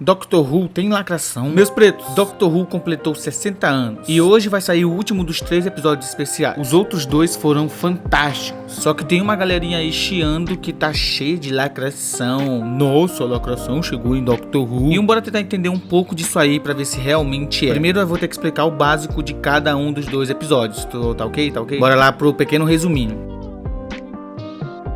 Doctor Who tem lacração? Meus pretos, Doctor Who completou 60 anos e hoje vai sair o último dos 3 episódios especiais. Os outros 2 foram fantásticos, só que tem uma galerinha aí chiando que tá cheia de lacração. Nossa, a lacração chegou em Doctor Who. E bora tentar entender um pouco disso aí pra ver se realmente é. Primeiro eu vou ter que explicar o básico de cada um dos 2 episódios. Tá ok? Tá ok? Bora lá pro pequeno resuminho.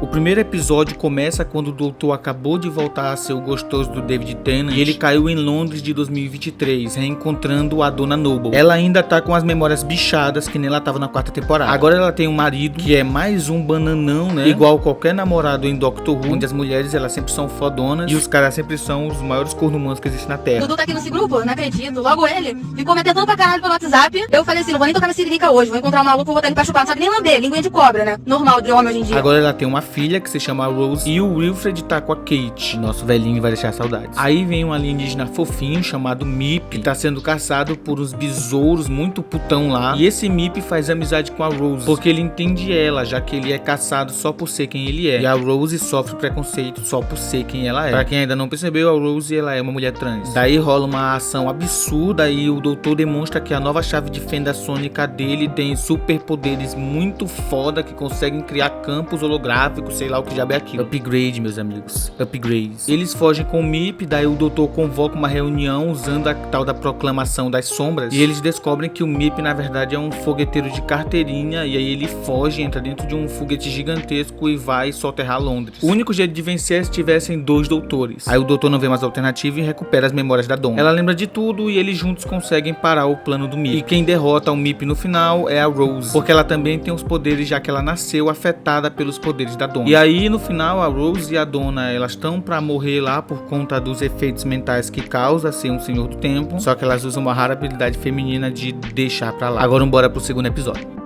O primeiro episódio começa quando o doutor acabou de voltar a ser o gostoso do David Tennant e ele caiu em Londres de 2023, reencontrando a Dona Noble. Ela ainda tá com as memórias bichadas que nem ela tava na 4ª temporada. Agora ela tem um marido que é mais um bananão, né? Igual qualquer namorado em Doctor Who, onde as mulheres elas sempre são fodonas e os caras sempre são os maiores cornumanos que existem na Terra. Dudu tá aqui nesse grupo, não acredito. Logo ele ficou me tentando pra caralho pelo WhatsApp. Eu falei assim, não vou nem tocar na siririca hoje, vou encontrar um maluco, vou botar ele pra chupar, não sabe nem lamber, linguinha de cobra, né? Normal de homem hoje em dia. Agora ela tem uma filha que se chama Rose e o Wilfred tá com a Kate. Nosso velhinho vai deixar saudades. Aí vem um alienígena fofinho chamado Mip, que tá sendo caçado por uns besouros muito putão lá. E esse Mip faz amizade com a Rose, porque ele entende ela, já que ele é caçado só por ser quem ele é. E a Rose sofre preconceito só por ser quem ela é. Pra quem ainda não percebeu, a Rose ela é uma mulher trans. Daí rola uma ação absurda e o doutor demonstra que a nova chave de fenda sônica dele tem superpoderes muito foda que conseguem criar campos holográficos, sei lá o que já é aquilo. Upgrade, meus amigos. Upgrades. Eles fogem com o Mip, daí o doutor convoca uma reunião usando a tal da proclamação das sombras. E eles descobrem que o Mip, na verdade, é um fogueteiro de carteirinha. E aí ele foge, entra dentro de um foguete gigantesco e vai soterrar Londres. O único jeito de vencer é se tivessem 2 doutores. Aí o doutor não vê mais alternativa e recupera as memórias da Donna. Ela lembra de tudo e eles juntos conseguem parar o plano do Mip. E quem derrota o Mip no final é a Rose, porque ela também tem os poderes, já que ela nasceu afetada pelos poderes da Donna. E aí no final a Rose e a Donna elas estão pra morrer lá por conta dos efeitos mentais que causa ser um senhor do tempo, só que elas usam uma rara habilidade feminina de deixar pra lá. Agora bora pro segundo episódio.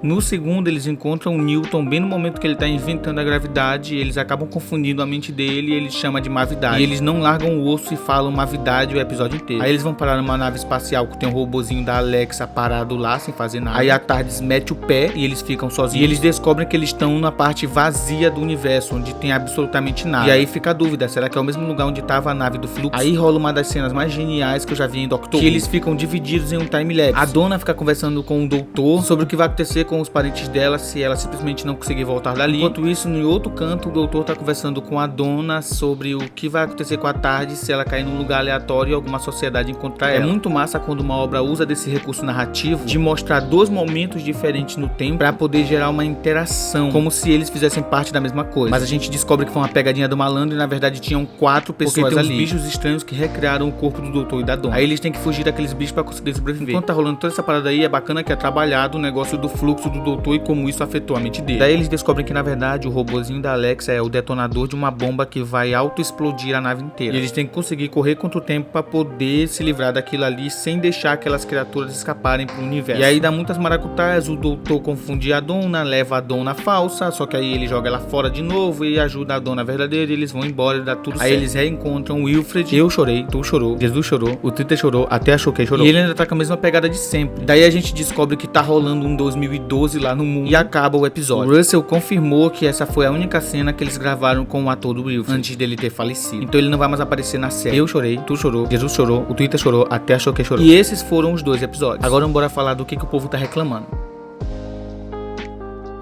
No segundo, eles encontram o Newton bem no momento que ele tá inventando a gravidade e eles acabam confundindo a mente dele e ele chama de Mavidade. E eles não largam o osso e falam Mavidade o episódio inteiro. Aí eles vão parar numa nave espacial que tem um robozinho da Alexa parado lá, sem fazer nada. Aí a TARDIS mete o pé e eles ficam sozinhos. E eles descobrem que eles estão na parte vazia do universo, onde tem absolutamente nada. E aí fica a dúvida, será que é o mesmo lugar onde tava a nave do Fluxo? Aí rola uma das cenas mais geniais que eu já vi em Doctor Who, que eles ficam divididos em um time-lapse. A Donna fica conversando com o doutor sobre o que vai acontecer com os parentes dela se ela simplesmente não conseguir voltar dali. Enquanto isso, no outro canto, o doutor tá conversando com a Donna sobre o que vai acontecer com a TARDIS se ela cair num lugar aleatório e alguma sociedade encontrar ela. É muito massa quando uma obra usa desse recurso narrativo de mostrar 2 momentos diferentes no tempo pra poder gerar uma interação, como se eles fizessem parte da mesma coisa. Mas a gente descobre que foi uma pegadinha do malandro e na verdade tinham 4 pessoas ali. Tem uns bichos estranhos que recriaram o corpo do doutor e da Donna. Aí eles têm que fugir daqueles bichos pra conseguir sobreviver. Enquanto tá rolando toda essa parada aí, é bacana que é trabalhado o negócio do fluxo do doutor e como isso afetou a mente dele. Daí eles descobrem que na verdade o robozinho da Alexa é o detonador de uma bomba que vai auto-explodir a nave inteira. E eles têm que conseguir correr contra o tempo pra poder se livrar daquilo ali sem deixar aquelas criaturas escaparem pro universo. E aí dá muitas maracutaias, o doutor confunde a Donna, leva a Donna falsa, só que aí ele joga ela fora de novo e ajuda a Donna verdadeira e eles vão embora e dá tudo certo. Aí eles reencontram o Wilfred, eu chorei, tu chorou, Jesus chorou, o Twitter chorou, até a Choquei chorou. E ele ainda tá com a mesma pegada de sempre. Daí a gente descobre que tá rolando um 2012 lá no mundo e acaba o episódio. O Russell confirmou que essa foi a única cena que eles gravaram com o ator do Wilfred antes dele ter falecido. Então ele não vai mais aparecer na série. Eu chorei, tu chorou, Jesus chorou, o Twitter chorou, até a Choquei chorou. E esses foram os 2 episódios. Agora bora falar do que o povo tá reclamando.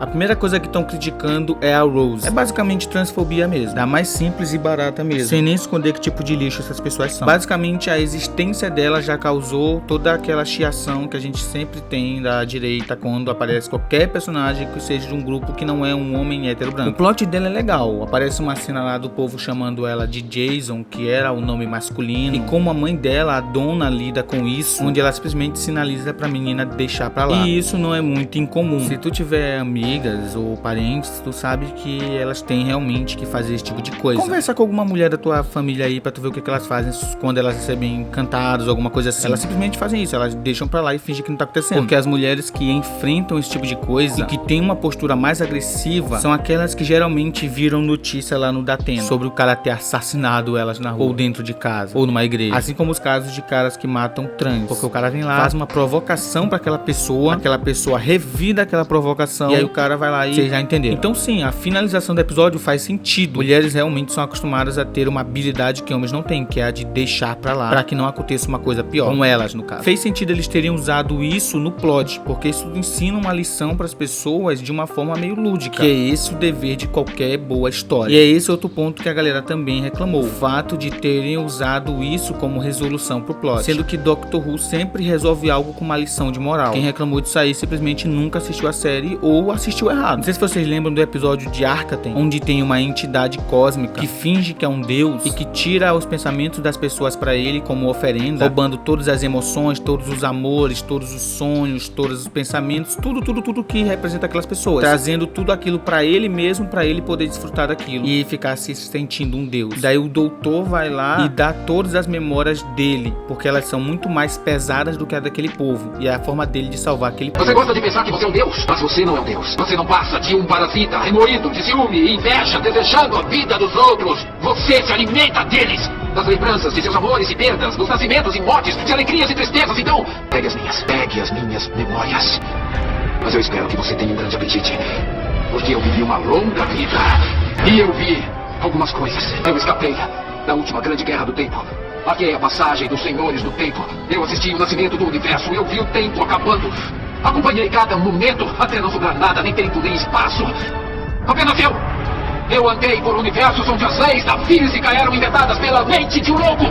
A primeira coisa que estão criticando é a Rose. É basicamente transfobia mesmo. Da mais simples e barata mesmo. Sem nem esconder que tipo de lixo essas pessoas são. Basicamente, a existência dela já causou toda aquela chiação que a gente sempre tem da direita quando aparece qualquer personagem que seja de um grupo que não é um homem hétero branco. O plot dela é legal. Aparece uma cena lá do povo chamando ela de Jason, que era o nome masculino. E como a mãe dela, a Donna, lida com isso, onde ela simplesmente sinaliza pra menina deixar pra lá. E isso não é muito incomum. Se tu tiver amigas ou parentes, tu sabe que elas têm realmente que fazer esse tipo de coisa. Conversa com alguma mulher da tua família aí pra tu ver o que elas fazem quando elas recebem cantados ou alguma coisa assim. Elas simplesmente fazem isso, elas deixam pra lá e fingem que não tá acontecendo. Porque as mulheres que enfrentam esse tipo de coisa e que tem uma postura mais agressiva são aquelas que geralmente viram notícia lá no Datena sobre o cara ter assassinado elas na rua ou dentro de casa ou numa igreja. Assim como os casos de caras que matam trans, porque o cara vem lá, faz uma provocação pra aquela pessoa revida aquela provocação e aí o cara vai lá e vocês já entenderam. Então sim, a finalização do episódio faz sentido. Mulheres realmente são acostumadas a ter uma habilidade que homens não têm, que é a de deixar pra lá, pra que não aconteça uma coisa pior, com elas no caso. Fez sentido eles terem usado isso no plot, porque isso ensina uma lição pras pessoas de uma forma meio lúdica, que é esse o dever de qualquer boa história. E é esse outro ponto que a galera também reclamou, o fato de terem usado isso como resolução pro plot, sendo que Doctor Who sempre resolve algo com uma lição de moral. Quem reclamou disso aí simplesmente nunca assistiu a série ou assistiu errado. Não sei se vocês lembram do episódio de Arcaten, onde tem uma entidade cósmica que finge que é um deus e que tira os pensamentos das pessoas pra ele como oferenda, roubando todas as emoções, todos os amores, todos os sonhos, todos os pensamentos, tudo que representa aquelas pessoas, trazendo tudo aquilo pra ele mesmo, pra ele poder desfrutar daquilo e ficar se sentindo um deus. Daí o doutor vai lá e dá todas as memórias dele, porque elas são muito mais pesadas do que a daquele povo, e é a forma dele de salvar aquele povo. Você gosta de pensar que você é um deus, mas você não é um deus. Você não passa de um parasita, remoído de ciúme e inveja, desejando a vida dos outros. Você se alimenta deles, das lembranças de seus amores e perdas, dos nascimentos e mortes, de alegrias e tristezas. Então, pegue as minhas memórias. Mas eu espero que você tenha um grande apetite, porque eu vivi uma longa vida e eu vi algumas coisas. Eu escapei da última grande guerra do tempo. Marquei a passagem dos senhores do tempo. Eu assisti o nascimento do universo. Eu vi o tempo acabando. Acompanhei cada momento até não sobrar nada, nem tempo, nem espaço. Apenas eu. Eu andei por universos onde as leis da física eram inventadas pela mente de um louco.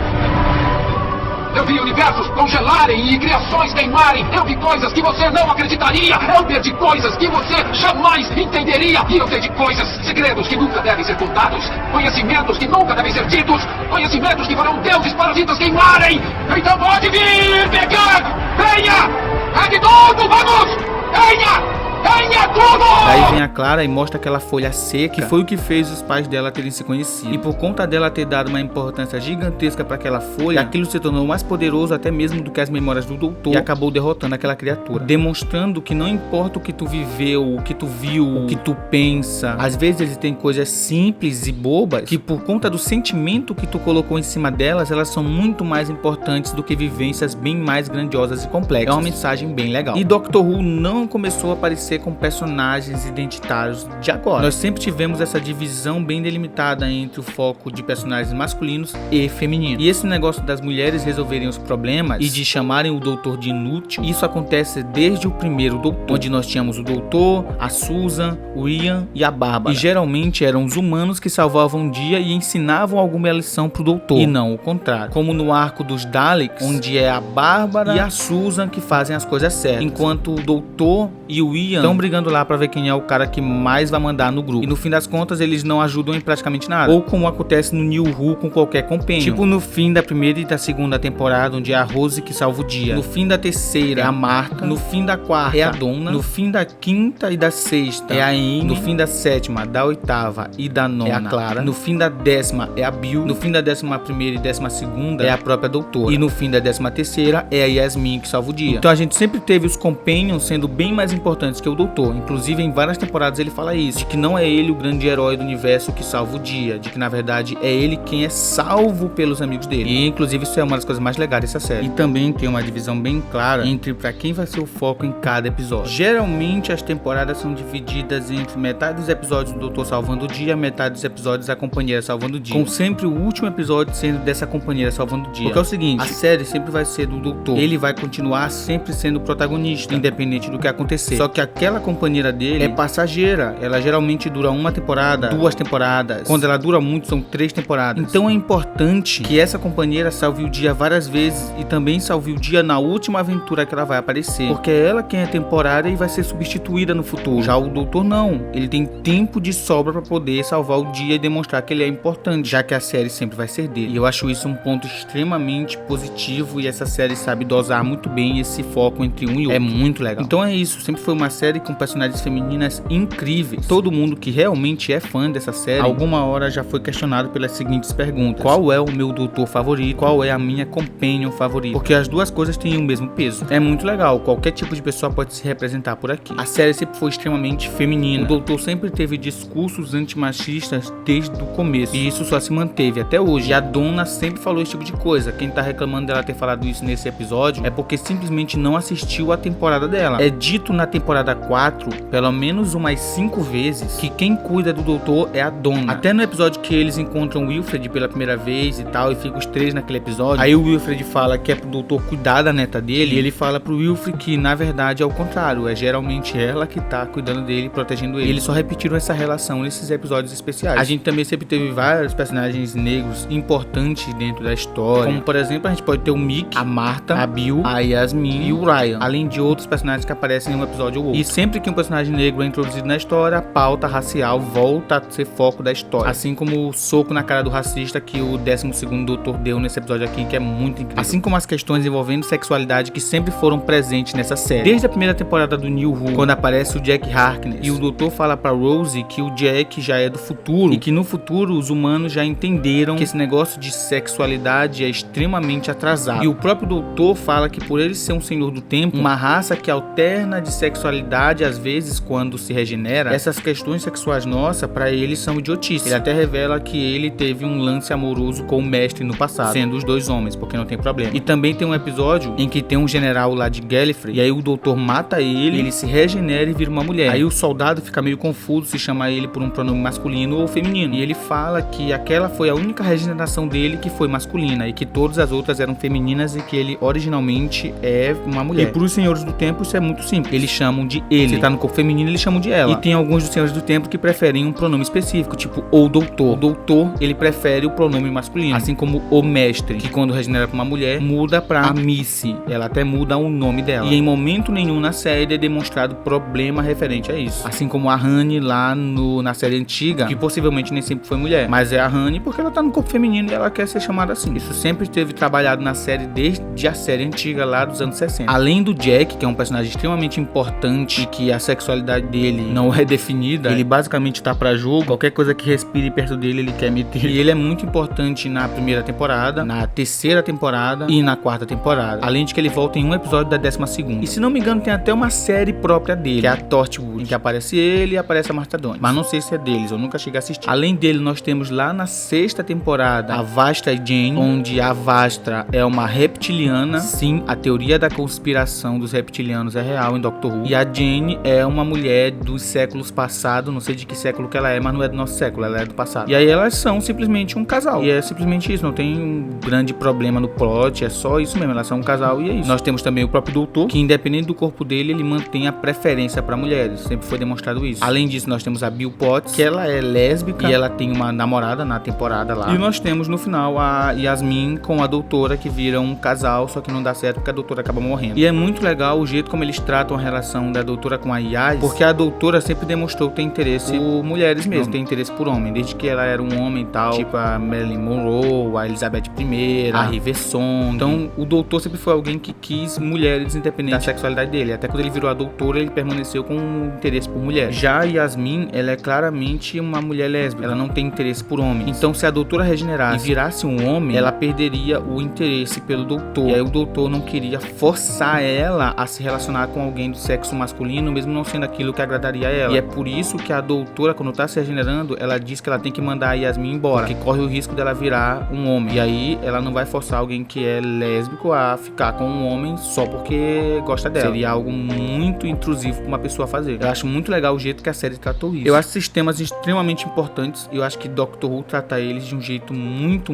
Eu vi universos congelarem e criações queimarem. Eu vi coisas que você não acreditaria. Eu perdi coisas que você jamais entenderia. E eu sei de coisas, segredos que nunca devem ser contados. Conhecimentos que nunca devem ser ditos. Conhecimentos que farão deuses parasitas queimarem. Então pode vir pegar. Venha! Pegue tudo, vamos! Venha! Venha tudo! Daí vem a Clara e mostra aquela folha seca, que foi o que fez os pais dela terem se conhecido. E por conta dela ter dado uma importância gigantesca para aquela folha, aquilo se tornou mais poderoso até mesmo do que as memórias do doutor, e acabou derrotando aquela criatura, demonstrando que não importa o que tu viveu, o que tu viu, o que tu pensa, às vezes eles têm coisas simples e bobas que por conta do sentimento que tu colocou em cima delas, elas são muito mais importantes do que vivências bem mais grandiosas e complexas. É uma mensagem bem legal. E Doctor Who não começou a aparecer com personagens identitários de agora. Nós sempre tivemos essa divisão bem delimitada entre o foco de personagens masculinos e femininos. E esse negócio das mulheres resolverem os problemas e de chamarem o doutor de inútil, isso acontece desde o primeiro doutor, onde nós tínhamos o doutor, a Susan, o Ian e a Bárbara. E geralmente eram os humanos que salvavam o dia e ensinavam alguma lição pro doutor, e não o contrário. Como no arco dos Daleks, onde é a Bárbara e a Susan que fazem as coisas certas, enquanto o doutor e o Ian estão brigando lá pra ver quem é o cara que mais vai mandar no grupo. E no fim das contas eles não ajudam em praticamente nada. Ou como acontece no New Who com qualquer companion. Tipo no fim da primeira e da segunda temporada, onde é a Rose que salva o dia. No fim da terceira é a Martha. No fim da quarta é a Donna. No fim da quinta e da sexta é a Amy. No fim da sétima, da oitava e da nona é a Clara. No fim da 10ª é a Bill. No fim da 11ª e 12ª é a própria doutora. E no fim da 13ª é a Yasmin que salva o dia. Então a gente sempre teve os companions sendo bem mais importantes que o doutor. Inclusive em várias temporadas ele fala isso, de que não é ele o grande herói do universo que salva o dia, de que na verdade é ele quem é salvo pelos amigos dele. E inclusive isso é uma das coisas mais legais dessa série. E também tem uma divisão bem clara entre pra quem vai ser o foco em cada episódio. Geralmente as temporadas são divididas entre metade dos episódios do doutor salvando o dia, metade dos episódios da companheira salvando o dia, com sempre o último episódio sendo dessa companheira salvando o dia. Porque é o seguinte, a série sempre vai ser do doutor, ele vai continuar sempre sendo o protagonista, independente do que acontecer. Só que aquela companheira dele é passageira, ela geralmente dura uma temporada, 2 temporadas, quando ela dura muito são 3 temporadas. Então é importante que essa companheira salve o dia várias vezes e também salve o dia na última aventura que ela vai aparecer, porque é ela quem é temporária e vai ser substituída no futuro. Já o doutor não, ele tem tempo de sobra para poder salvar o dia e demonstrar que ele é importante, já que a série sempre vai ser dele. E eu acho isso um ponto extremamente positivo, e essa série sabe dosar muito bem esse foco entre um e outro. É muito legal. Então é isso, sempre foi uma série com personagens femininas incríveis. Todo mundo que realmente é fã dessa série, alguma hora já foi questionado pelas seguintes perguntas: qual é o meu doutor favorito? Qual é a minha companion favorita? Porque as duas coisas têm o mesmo peso. É muito legal, qualquer tipo de pessoa pode se representar por aqui. A série sempre foi extremamente feminina. O doutor sempre teve discursos antimachistas desde o começo, e isso só se manteve até hoje. E a Donna sempre falou esse tipo de coisa. Quem tá reclamando dela ter falado isso nesse episódio é porque simplesmente não assistiu a temporada dela. É dito na temporada temporada 4, pelo menos umas 5 vezes, que quem cuida do doutor é a dona. Até no episódio que eles encontram o Wilfred pela primeira vez e tal, e ficam os 3 naquele episódio, aí o Wilfred fala que é pro doutor cuidar da neta dele, e ele fala pro Wilfred que na verdade é o contrário, é geralmente ela que tá cuidando dele, protegendo ele. Eles só repetiram essa relação nesses episódios especiais. A gente também sempre teve vários personagens negros importantes dentro da história, como por exemplo a gente pode ter o Mick, a Martha, a Bill, a Yasmin e o Ryan, além de outros personagens que aparecem em um episódio ou outro. E sempre que um personagem negro é introduzido na história, a pauta racial volta a ser foco da história, assim como o soco na cara do racista que o 12º doutor deu nesse episódio aqui, que é muito incrível, assim como as questões envolvendo sexualidade que sempre foram presentes nessa série. Desde a primeira temporada do New Who, quando aparece o Jack Harkness e o doutor fala pra Rose que o Jack já é do futuro e que no futuro os humanos já entenderam que esse negócio de sexualidade é extremamente atrasado. E o próprio doutor fala que por ele ser um senhor do tempo, uma raça que alterna de sexualidade às vezes quando se regenera, essas questões sexuais nossas pra ele são idiotices. Ele até revela que ele teve um lance amoroso com o mestre no passado, sendo os 2 homens, porque não tem problema. E também tem um episódio em que tem um general lá de Gallifrey, e aí o doutor mata ele se regenera e vira uma mulher. Aí o soldado fica meio confuso se chama ele por um pronome masculino ou feminino, e ele fala que aquela foi a única regeneração dele que foi masculina, e que todas as outras eram femininas, e que ele originalmente é uma mulher. E pros senhores do tempo isso é muito simples, eles chamam de ele. Se tá no corpo feminino, eles chamam de ela. E tem alguns dos senhores do tempo que preferem um pronome específico, tipo o doutor. O doutor, ele prefere o pronome masculino, assim como o mestre, que quando regenera pra uma mulher, muda pra Missy. Ela até muda o nome dela. E em momento nenhum na série é demonstrado problema referente a isso. Assim como a Honey lá na série antiga, que possivelmente nem sempre foi mulher, mas é a Honey porque ela tá no corpo feminino e ela quer ser chamada assim. Isso sempre esteve trabalhado na série desde a série antiga lá dos anos 60. Além do Jack, que é um personagem extremamente importante e que a sexualidade dele não é definida, ele basicamente tá pra jogo, qualquer coisa que respire perto dele ele quer meter. E ele é muito importante na primeira temporada, na terceira temporada e na quarta temporada, além de que ele volta em um episódio da 12ª. E se não me engano tem até uma série própria dele, que é a Torchwood, em que aparece ele e aparece a Martha Jones, mas não sei se é deles, eu nunca cheguei a assistir. Além dele nós temos lá na 6ª temporada a Vastra e Jane, onde a Vastra é uma reptiliana. Sim, a teoria da conspiração dos reptilianos é real em Doctor Who. E a Jane é uma mulher dos séculos passados, não sei de que século que ela é, mas não é do nosso século, ela é do passado. E aí elas são simplesmente um casal, e é simplesmente isso, não tem um grande problema no plot, é só isso mesmo, elas são um casal e é isso. Nós temos também o próprio doutor, que independente do corpo dele, ele mantém a preferência para mulheres, sempre foi demonstrado isso. Além disso, nós temos a Bill Potts, que ela é lésbica e ela tem uma namorada na temporada lá. E nós temos no final a Yasmin com a doutora, que viram um casal, só que não dá certo porque a doutora acaba morrendo. E é muito legal o jeito como eles tratam a relação da doutora com a Yas, porque a doutora sempre demonstrou ter interesse por mulheres mesmo, ter interesse por homem, desde que ela era um homem e tal, tipo a Marilyn Monroe, a Elizabeth I, a Riversong. Então o doutor sempre foi alguém que quis mulheres independente da sexualidade dele. Até quando ele virou a doutora, ele permaneceu com interesse por mulheres. Já a Yasmin, ela é claramente uma mulher lésbica, ela não tem interesse por homens. Então se a doutora regenerasse e virasse um homem, ela perderia o interesse pelo doutor. E aí o doutor não queria forçar ela a se relacionar com alguém do sexo masculino, mesmo não sendo aquilo que agradaria a ela. E é por isso que a doutora, quando tá se regenerando, ela diz que ela tem que mandar a Yasmin embora, porque corre o risco dela virar um homem. E aí ela não vai forçar alguém que é lésbico a ficar com um homem só porque gosta dela. Seria algo muito intrusivo pra uma pessoa fazer. Eu acho muito legal o jeito que a série tratou isso. Eu acho esses temas extremamente importantes e eu acho que Doctor Who trata eles de um jeito muito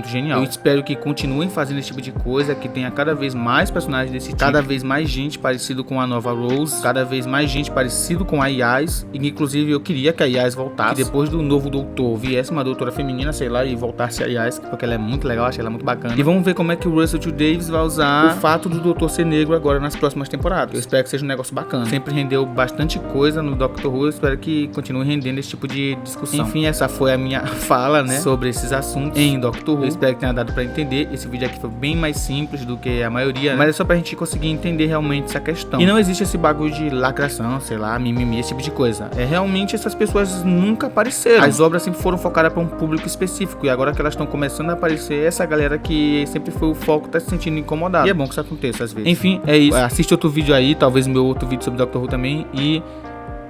genial. Eu espero que continuem fazendo esse tipo de coisa, que tenha cada vez mais personagens desse tipo, cada vez mais gente parecido com a nova Rose, cada vez mais gente parecido com a Yas, e inclusive eu queria que a Yas voltasse, que depois do novo doutor viesse uma doutora feminina, sei lá, e voltasse a Yas, porque ela é muito legal, achei ela muito bacana. E vamos ver como é que o Russell T. Davies vai usar o fato do doutor ser negro agora nas próximas temporadas. Eu espero que seja um negócio bacana. Sempre rendeu bastante coisa no Doctor Who, eu espero que continue rendendo esse tipo de discussão. Enfim, essa foi a minha fala, né, sobre esses assuntos em Doctor Who. Eu espero que tenha dado pra entender. Esse vídeo aqui foi bem mais simples do que a maioria, né? Mas é só pra gente conseguir entender realmente essa questão. E não existe esse bagulho de lacração, sei lá, mimimi, esse tipo de coisa. É realmente essas pessoas nunca apareceram. As obras sempre foram focadas pra um público específico, e agora que elas estão começando a aparecer, essa galera que sempre foi o foco tá se sentindo incomodada. E é bom que isso aconteça às vezes. Enfim, é isso. Assiste outro vídeo aí, talvez meu outro vídeo sobre Doctor Who também, e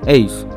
é isso.